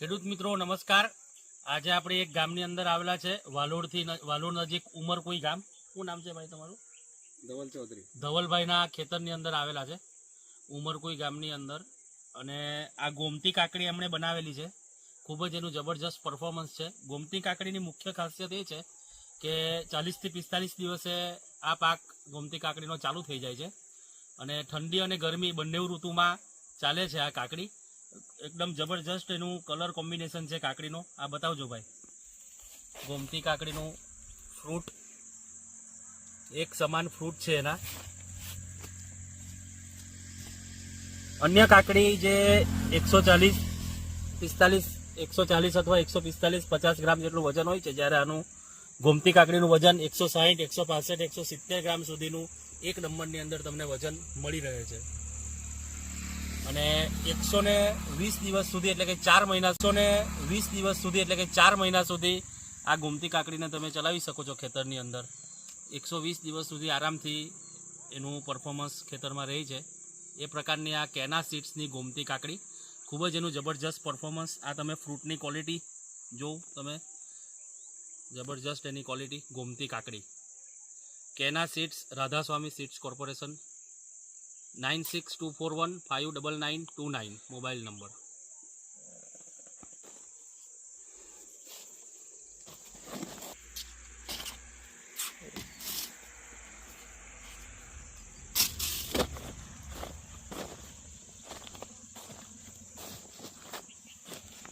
ખેડૂત મિત્રો નમસ્કાર। આજે આપણે એક ગામની અંદર આવેલા છે વાલોડ નજીક ઉમરકુઈ ગામ। શું નામ છે ભાઈ તમારું? ધવલ ચૌધરી। ધવલભાઈના ખેતરની અંદર આવેલા છે ઉમરકુઈ ગામની અંદર। અને આ ગોમતી કાકડી એમણે બનાવેલી છે। ખૂબ જ એનું જબરજસ્ત પરફોર્મન્સ છે। ગોમતી કાકડીની મુખ્ય ખાસિયત એ છે કે 40 થી 45 દિવસે આ પાક ગોમતી કાકડીનો ચાલુ થઈ જાય છે અને ઠંડી અને ગરમી બંને ઋતુમાં ચાલે છે આ કાકડી। एकदम जबरदस्त एनु कलर कॉम्बिनेशन है काकड़ी नो। आ बताओ भाई, गोमती काकड़ी नो फ्रूट एक समान फ्रूट है एना। अन्य काकड़ी जे 140 45 140 अथवा 145 50 ग्राम जेटलुं वजन होय छे, ज्यारे आनु गोमती काकड़ी नु वजन 160 165 170 ग्राम सुधीनु एक नंबरनी अंदर तमने वजन मळी रहे छे। અને 120 દિવસ સુધી એટલે કે 4 મહિના 120 દિવસ સુધી એટલે કે 4 મહિના સુધી આ ગોમતી કાકડીને તમે ચલાવી શકો છો ખેતરની અંદર। 120 દિવસ સુધી આરામથી એનું પરફોર્મન્સ ખેતરમાં રહે છે। એ પ્રકારની આ કેના સીડ્સની ગોમતી કાકડી ખૂબ જ એનું જબરજસ્ત પરફોર્મન્સ। આ તમે ફ્રૂટની ક્વોલિટી જો તમે જબરજસ્ત એની ક્વોલિટી ગોમતી કાકડી। કેના seeds, Radhaswami seeds corporation, 9624159929 mobile number.